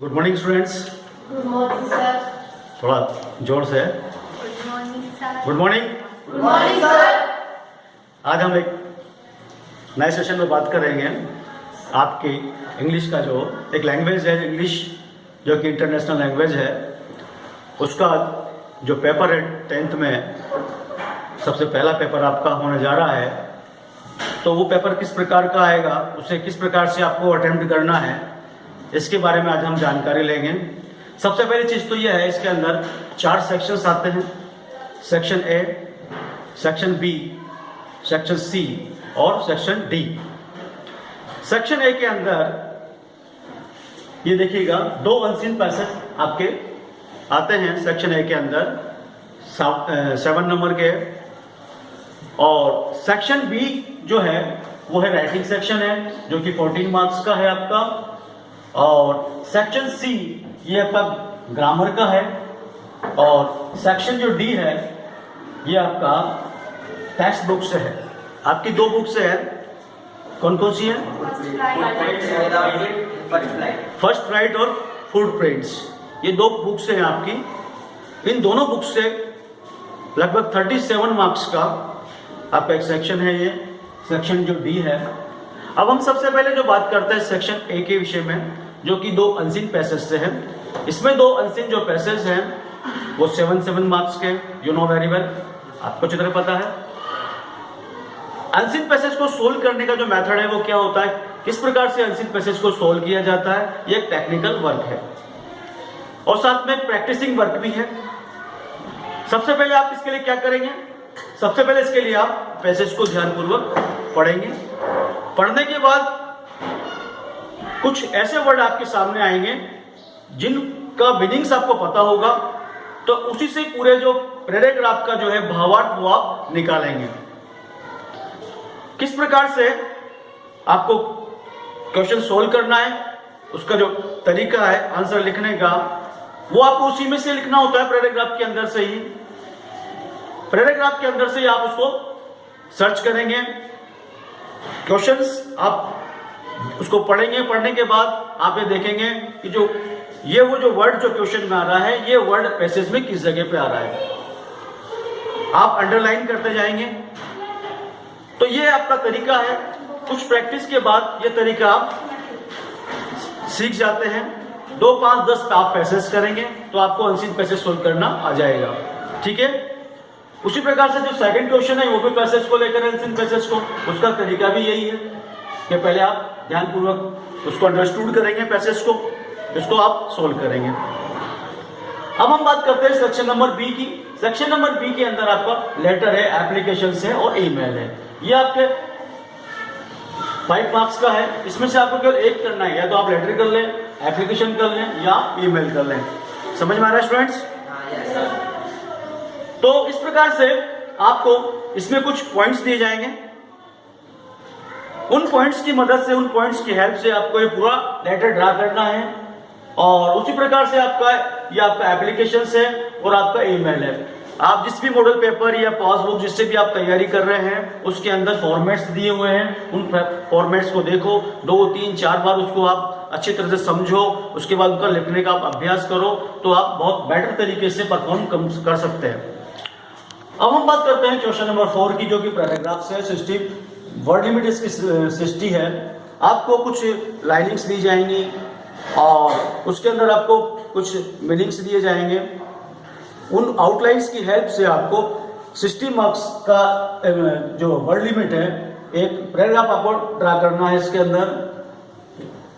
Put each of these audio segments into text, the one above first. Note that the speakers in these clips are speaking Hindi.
Good morning students. Good morning sir. थोड़ा जोर से। Good morning sir. Good morning. Good morning sir. आज हम एक नए सेशन में बात करेंगे आपकी इंग्लिश का, जो एक लैंग्वेज है इंग्लिश, जो कि इंटरनेशनल लैंग्वेज है, उसका जो पेपर है 10th में सबसे पहला पेपर आपका होने जा रहा है। तो वो पेपर किस प्रकार का आएगा, उसे किस प्रकार से आपको अटेम्प्ट करना है, इसके बारे में आज हम जानकारी लेंगे। सबसे पहली चीज़ तो यह है, इसके अंदर 4 सेक्शंस आते हैं। Section A, section B, section C और सेक्शन डी। सेक्शन ए के अंदर ये देखिएगा 2 अनसीन पैसेज आपके आते हैं सेक्शन ए के अंदर 7 नंबर के। और सेक्शन बी जो है वो है राइटिंग सेक्शन है, जो कि 14 मार्क्स का है आपका। और सेक्शन सी ये आपका ग्रामर का है। और सेक्शन जो डी है ये आपका टेक्स्ट बुक से है। आपकी 2 बुक से है, कौन कौन सी है? फर्स्ट फ्लाइट और फूड प्रिंट्स, ये 2 बुक्स हैं आपकी। इन दोनों बुक्स से लगभग 37 मार्क्स का आपका एक सेक्शन है, ये सेक्शन जो डी है। अब हम सबसे पहले जो बात करते हैं सेक्शन ए के विषय में, जो कि 2 अनसीन पैसेज से है। इसमें 2 अनसीन जो पैसेज हैं वो 7 मार्क्स के, यू नो वेरी वेल, आपको अच्छी तरह पता है। अनसीन पैसेज को सोल्व करने का जो मेथड है वो क्या होता है, किस प्रकार से अनसीन पैसेज को सोल्व किया जाता है, ये एक टेक्निकल वर्क है और साथ में प्रैक्टिसिंग वर्क भी है। सबसे पहले आप इसके लिए क्या करेंगे, सबसे पहले इसके लिए आप पैसेज को ध्यानपूर्वक पढ़ेंगे। पढ़ने के बाद कुछ ऐसे वर्ड आपके सामने आएंगे जिनका मीनिंग्स आपको पता होगा, तो उसी से पूरे जो पैराग्राफ का जो है भावार्थ वो आप निकालेंगे। किस प्रकार से आपको क्वेश्चन सोल्व करना है, उसका जो तरीका है आंसर लिखने का, वो आपको उसी में से लिखना होता है, पैराग्राफ के अंदर से ही। पैराग्राफ के अंदर से ही आप उसको सर्च करेंगे, क्वेश्चंस आप उसको पढ़ेंगे। पढ़ने के बाद आप ये देखेंगे कि जो वर्ड जो क्वेश्चन में आ रहा है, ये वर्ड पैसेज में किस जगह पे आ रहा है, आप अंडरलाइन करते जाएंगे। तो ये आपका तरीका है। कुछ प्रैक्टिस के बाद ये तरीका आप सीख जाते हैं। 2, 5, 10 आप पैसेज करेंगे तो आपको अनसीन पैसेज सोल्व करना आ जाएगा, ठीक है। उसी प्रकार से जो सेकंड क्वेश्चन है वो भी पैसेज को लेकर अनसीन पैसेज को, उसका तरीका भी यही है कि पहले आप ध्यानपूर्वक उसको अंडरस्टूड करेंगे, पैसेज को, इसको आप सोल्व करेंगे। अब हम बात करते हैं सेक्शन नंबर बी की। सेक्शन नंबर बी के अंदर आपका लेटर है, एप्लीकेशन है और ईमेल है। ये आपके 5 मार्क्स का है। इसमें से आपको केवल एक करना है, या तो आप लेटर कर लें, एप्लीकेशन कर लें या ईमेल कर लें। समझ में आ रहा है स्टूडेंट्स? तो इस प्रकार से आपको इसमें कुछ पॉइंट्स दिए जाएंगे। उन पॉइंट्स की मदद से, उन पॉइंट्स की हेल्प से आपको ये पूरा लेटर ड्रा करना है। और उसी प्रकार से ये आपका एप्लीकेशन है और आपका ईमेल है। आप जिस भी मॉडल पेपर या पासबुक जिससे भी आप तैयारी कर रहे हैं, उसके अंदर फॉर्मेट्स दिए हुए हैं। उन फॉर्मेट्स को देखो, 2, 3, 4 बार उसको आप अच्छी तरह से समझो। उसके बाद उनका लिखने का आप अभ्यास करो, तो आप बहुत बेटर तरीके से परफॉर्म कर सकते हैं। अब हम बात करते हैं क्वेश्चन नंबर 4 की, जो कि पैराग्राफ से 60 वर्ड लिमिट इसकी 60 है। आपको कुछ लाइनिंग्स दी जाएंगी और उसके अंदर आपको कुछ मीनिंग्स दिए जाएंगे। उन आउटलाइंस की हेल्प से आपको 60 मार्क्स का जो वर्ड लिमिट है, एक पैराग्राफ आपको ड्रा करना है इसके अंदर।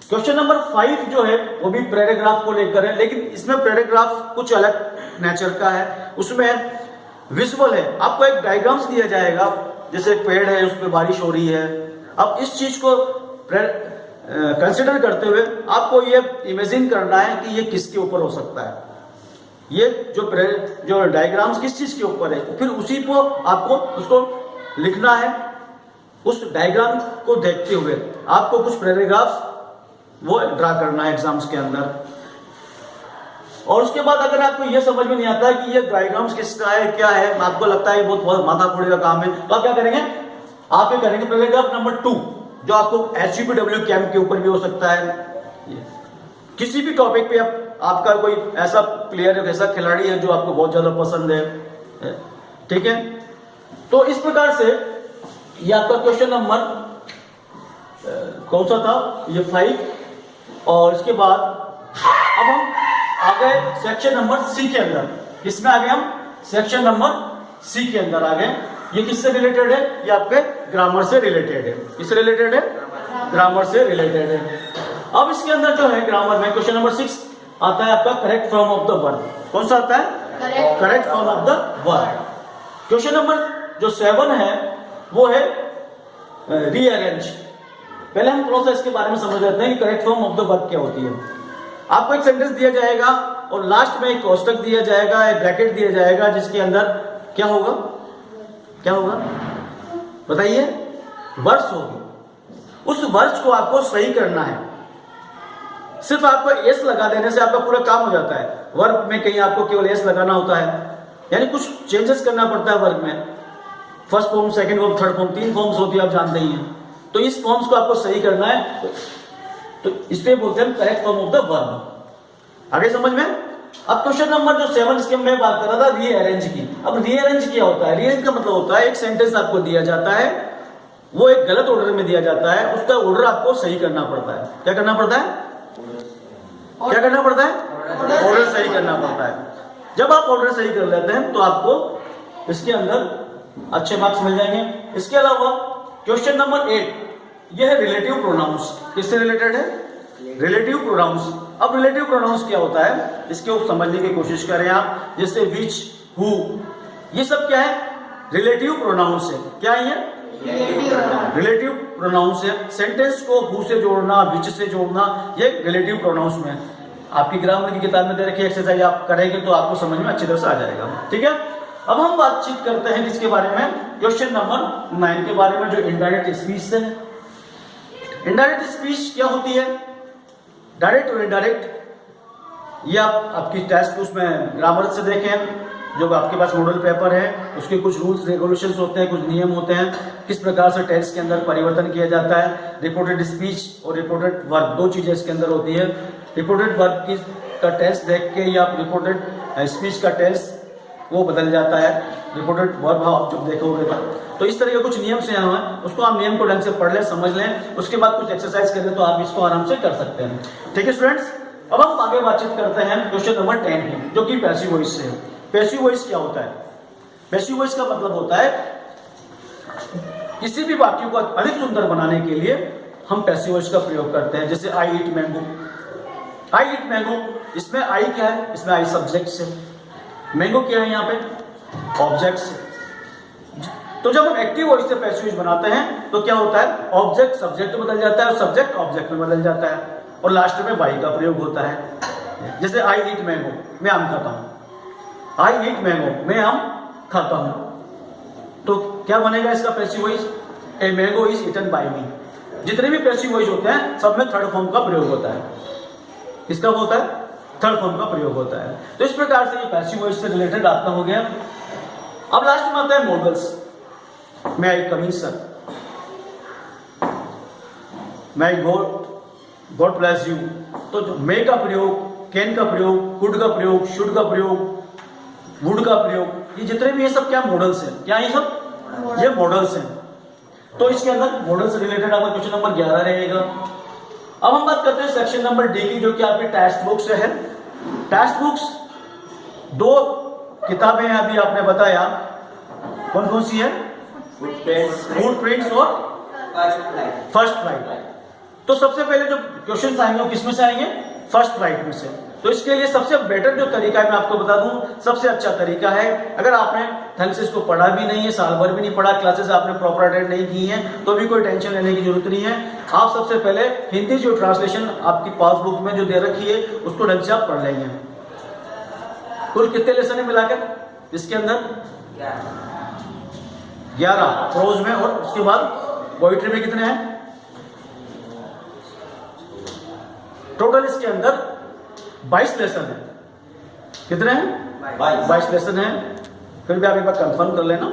क्वेश्चन नंबर 5 जो है वो भी पैराग्राफ को लेकर है, लेकिन इसमें पैराग्राफ कुछ अलग नेचर का है। उसमें विजुअल है, आपको एक डायग्राम्स दिया जाएगा, जैसे एक पेड़ है, उस पर बारिश हो रही है। अब इस चीज को कंसिडर करते हुए आपको ये इमेजिन करना है कि ये किसके ऊपर हो सकता है, ये जो डायग्राम्स किस चीज के ऊपर है, फिर उसी को आपको उसको लिखना है। उस डायग्राम को देखते हुए आपको कुछ पैराग्राफ वो ड्रा करना है एग्जाम्स के अंदर। और उसके बाद अगर आपको ये समझ में नहीं आता है कि ये डायग्राम्स किसका है, क्या है, आपको लगता है ये बहुत माथा फोड़ी का काम है, तो आप क्या करेंगे, आप ये करेंगे पैराग्राफ नंबर 2, जो आपको HUPW कैंप के ऊपर भी हो सकता है। किसी भी टॉपिक पे आपका कोई ऐसा प्लेयर है, ऐसा खिलाड़ी है जो आपको बहुत ज्यादा पसंद है, ठीक है। तो इस प्रकार से ये आपका क्वेश्चन नंबर कौन सा था, ये 5। और इसके बाद अब हम आ गए सेक्शन नंबर सी के अंदर। किसमें आ गए हम? सेक्शन नंबर सी के अंदर आ गए। ये किससे रिलेटेड है? ये आपके ग्रामर से रिलेटेड है। किससे रिलेटेड है? ग्रामर से रिलेटेड है। अब इसके अंदर जो है ग्रामर में क्वेश्चन नंबर 6 आता है आपका correct form of the verb. कौन सा आता है? Correct form of the verb. Question number जो 7 है वो है रीअरेंज। पहले हम थोड़ा सा इसके बारे में समझ लेते हैं कि correct form of the verb क्या होती है। आपको एक सेंटेंस दिया जाएगा और लास्ट में एक कोष्टक दिया जाएगा, एक ब्रैकेट दिया जाएगा, जिसके अंदर क्या होगा? क्या होगा बताइए? वर्ड्स होगी। उस वर्ड्स को आपको सही करना है। सिर्फ आपको एस लगा देने से आपका पूरा काम हो जाता है। वर्ब में कहीं आपको केवल एस लगाना होता है, यानी कुछ चेंजेस करना पड़ता है वर्ब में। First form, second form, third form, 3 forms होती है, आप जानते ही हैं। तो इस फॉर्म्स को आपको सही करना है, तो इस पे बोलते हैं correct form of the verb. आगे समझ में? अब क्वेश्चन नंबर जो 7 इसके मैं बात कर रहा था रीअरेंज की। अब रीअरेंज क्या होता है? रीअरेंज का मतलब होता है एक सेंटेंस आपको दिया जाता है, वो एक गलत ऑर्डर में दिया जाता है, उसका ऑर्डर आपको सही करना पड़ता है। क्या करना पड़ता है? क्या करना पड़ता है? ऑर्डर सही करना पड़ता है। जब आप ऑर्डर सही कर लेते हैं तो आपको इसके अंदर अच्छे मार्क्स मिल जाएंगे। इसके अलावा क्वेश्चन नंबर 8 यह है रिलेटिव प्रोनाउंस। किससे रिलेटेड है? Relative pronouns. अब रिलेटिव प्रोनाउंस क्या होता है इसको समझने की कोशिश करें आप। जैसे विच, हु, ये सब क्या है? रिलेटिव प्रोनाउंस है। क्या है ये? रिलेटिव प्रोनाउंस है। सेंटेंस को हु से जोड़ना, विच से जोड़ना, ये रिलेटिव प्रोनाउंस में है। आपकी ग्रामर की किताब में दे रखी एक्सरसाइज आप करेंगे तो आपको समझ में अच्छी तरह से आ जाएगा। ठीक है, अब हम बातचीत करते हैं किसके बारे में? क्वेश्चन नंबर 9 के बारे में, जो इनडायरेक्ट स्पीच है। इनडायरेक्ट स्पीच क्या होती है? डायरेक्ट और इनडायरेक्ट, ये आप आपकी टेस्ट उसमें ग्रामर से देखें, जो आपके पास मॉडल पेपर है उसके कुछ रूल्स रेगुलेशंस होते हैं, कुछ नियम होते हैं, किस प्रकार से टेंस के अंदर परिवर्तन किया जाता है। रिपोर्टेड स्पीच और रिपोर्टेड वर्ब, 2 चीजें इसके अंदर होती है। रिपोर्टेड वर्ब की का टेंस देख के या रिपोर्टेड स्पीच का टेंस वो बदल जाता है। रिपोर्टेड वर्ब आप जब देखोगे तो इस तरह के कुछ नियम से यहाँ है, उसको आप नियम को ढंग से पढ़ लें, समझ लें, उसके बाद कुछ एक्सरसाइज करें तो आप इसको आराम से कर सकते हैं। ठीक है स्टूडेंट्स, अब हम आगे बातचीत करते हैं क्वेश्चन नंबर 10 की, जो कि पैसिव वॉइस से है। पैसिव वॉइस क्या होता है? पैसिव वॉइस का मतलब होता है किसी भी वाक्य को अधिक सुंदर बनाने के लिए हम पैसिव वॉइस का प्रयोग करते हैं। जैसे आई ईट मैंगो, आई ईट मैंगो, इसमें आई क्या है? इसमें आई सब्जेक्ट है, मैंगो क्या है यहाँ पे? ऑब्जेक्ट्स। तो जब हम एक्टिव वॉइस से पैसिव वॉइस बनाते हैं तो क्या होता है? ऑब्जेक्ट सब्जेक्ट में बदल जाता है और सब्जेक्ट ऑब्जेक्ट में बदल जाता है और लास्ट में बाई का प्रयोग होता है। जैसे आई ईट मैंगो, मैं आम खाता हूं। आई ईट मैंगो, मैं आम खाता हूं, तो क्या बनेगा इसका passive voice? A mango is eaten by me. जितने भी पैसिव वॉइस होते हैं सब में थर्ड फॉर्म का प्रयोग होता है। किसका होता है? थर्ड फॉर्म का प्रयोग होता है। तो इस प्रकार से ये पैसिव वॉइस से रिलेटेड आपका हो गया। अब लास्ट में आता है मॉडल्स। मैं आई कम इन सर, मैं गॉड ब्लेस यू। तो जो मे का प्रयोग, कैन का प्रयोग, कुड का प्रयोग, शुड का प्रयोग, वुड का प्रयोग, ये जितने भी ये सब क्या मॉडल्स हैं? क्या ये सब? ये मॉडल्स हैं। तो इसके अंदर मॉडल से रिलेटेड आपका क्वेश्चन नंबर 11 रहेगा। अब हम बात करते हैं सेक्शन नंबर डी की, जो कि आपकी टेक्स्ट बुक से है। टेक्स्ट बुक्स 2 किताबें हैं, अभी आपने बताया, कौन कौन सी है? फुटप्रिंट्स और फर्स्ट राइट। तो सबसे पहले जो क्वेश्चन आएंगे वो किसमें से आएंगे? फर्स्ट राइट में से। तो इसके लिए सबसे बेटर जो तरीका है मैं आपको बता दूं, सबसे अच्छा तरीका है, अगर आपने ढंग से इसको पढ़ा भी नहीं है, साल भर भी नहीं पढ़ा, क्लासेस आपने प्रॉपर अटेंड नहीं की हैं, तो भी कोई टेंशन लेने की जरूरत नहीं है। आप सबसे पहले हिंदी जो ट्रांसलेशन आपकी पासबुक में जो दे रखी है उसको ढंग से आप पढ़ लेंगे। कुल कितने लेसन है मिलाकर इसके अंदर? 11 प्रोज में, और उसके बाद पोइट्री में कितने हैं? टोटल इसके अंदर 22 लेसन है। कितने हैं? 22 लेसन है। फिर भी आप एक बार कंफर्म कर लेना।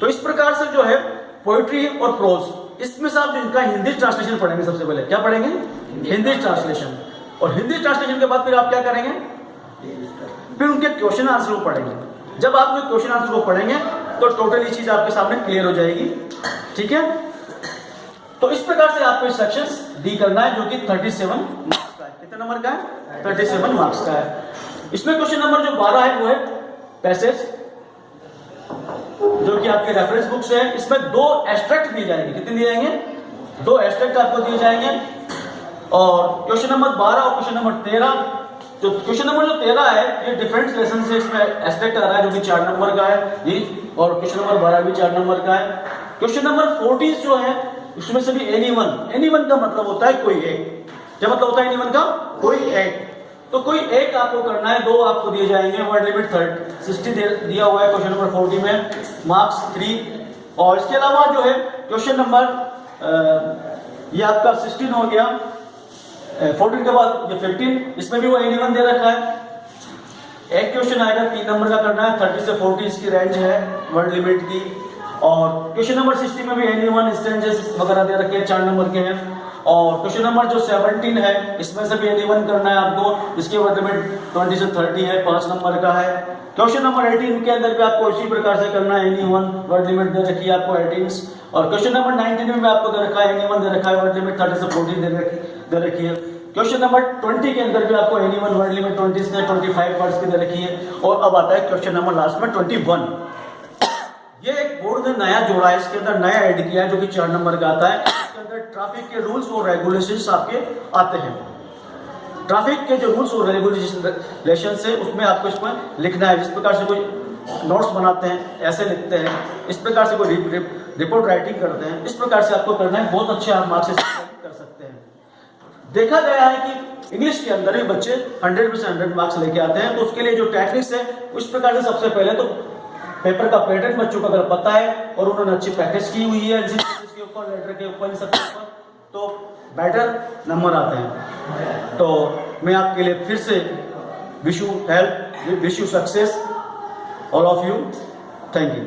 तो इस प्रकार से जो है पोइट्री और प्रोज, इसमें से आप जो इनका हिंदी ट्रांसलेशन पढ़ेंगे, सबसे पहले क्या पढ़ेंगे? हिंदी ट्रांसलेशन। और हिंदी ट्रांसलेशन के बाद फिर आप क्या करेंगे, फिर उनके क्वेश्चन आंसर को पढ़ेंगे। जब आप उनके क्वेश्चन आंसर को पढ़ेंगे तो टोटली चीज आपके सामने क्लियर हो जाएगी। ठीक है, तो इस प्रकार से आपको सेक्शंस डी करना है, जो कि 37 मार्क्स का है। कितने नंबर का है? 37 मार्क्स का है। इसमें क्वेश्चन नंबर जो 12 है वो है पैसेज, जो कि आपके रेफरेंस बुक से है। इसमें 2 एब्स्ट्रैक्ट दिए जाएंगे। कितने दिए जाएंगे? 2 एब्स्ट्रैक्ट आपको दिए जाएंगे। और क्वेश्चन नंबर 12 और क्वेश्चन नंबर 13, जो क्वेश्चन नंबर जो 13 है ये डिफरेंट लेसन से इसमें एब्स्ट्रैक्ट आ रहा है, जो कि 4 नंबर का है ये, और क्वेश्चन नंबर 12 भी 4 नंबर का है। क्वेश्चन नंबर 40 जो है उसमें से भी एनीवन का मतलब होता है कोई एक। क्या मतलब होता है एनीवन का? कोई एक। तो कोई एक आपको करना है, 2 आपको दिए जाएंगे। वर्ड लिमिट 60 दिया हुआ है क्वेश्चन नंबर 40 में, मार्क्स 3। और इसके अलावा जो है क्वेश्चन नंबर ये आपका 16 हो गया, 14 के बाद ये 15, इसमें भी वो एनीवन दे रखा है। एक क्वेश्चन आएगा 3 नंबर का करना है, 30 से 40 इसकी रेंज है वर्ड लिमिट की। और क्वेश्चन नंबर 60 में भी एनीवन स्ट्रेंजेस वगैरह दे रखे हैं, 4 नंबर के हैं। और क्वेश्चन नंबर जो 17 है इसमें से भी एनीवन करना है आपको, इसकी वर्ड लिमिट 20 से 30 है, 5 नंबर का है। क्वेश्चन नंबर 18 के अंदर भी आपको इसी प्रकार से करना है, एनीवन वर्ड लिमिट दे रखी है आपको 18। और क्वेश्चन नंबर 19 में भी आपको दे रखा है, एनीवन दे रखा है, वर्ड लिमिट 30 से 40 दे रखी है। क्वेश्चन नंबर 20 के अंदर भी आपको एनीवन वर्ड लिमिट 20 से 25 वर्ड्स की दे रखी है। और अब आता है क्वेश्चन नंबर लास्ट में 21। ये एक बोर्ड ने नया जोड़ा है, इसके अंदर नया ऐड किया है, जो कि 4 नंबर का आता है। इसके अंदर ट्रैफिक के रूल्स और रेगुलेशंस आपके आते हैं। ट्रैफिक के जो रूल्स और रेगुलेशन है उसमें आपको इसमें लिखना है। जिस प्रकार से कोई नोट्स बनाते हैं ऐसे लिखते हैं, इस प्रकार से कोई रिपोर्ट राइटिंग करते हैं, इस प्रकार से आपको करना है। बहुत अच्छे आप मार्क्स कर सकते हैं। देखा गया है कि इंग्लिश के अंदर भी बच्चे 100 में से 100 मार्क्स लेके आते हैं। तो उसके लिए जो टेक्निक्स है उस प्रकार से सबसे पहले तो पेपर का पैटर्न बच्चों को अगर पता है और उन्होंने अच्छी प्रैक्टिस की हुई है के ऊपर, लेटर के ऊपर, इन सब के ऊपर, तो बेटर नंबर आते हैं। तो मैं आपके लिए फिर से wish you help, wish you success all of you. Thank you.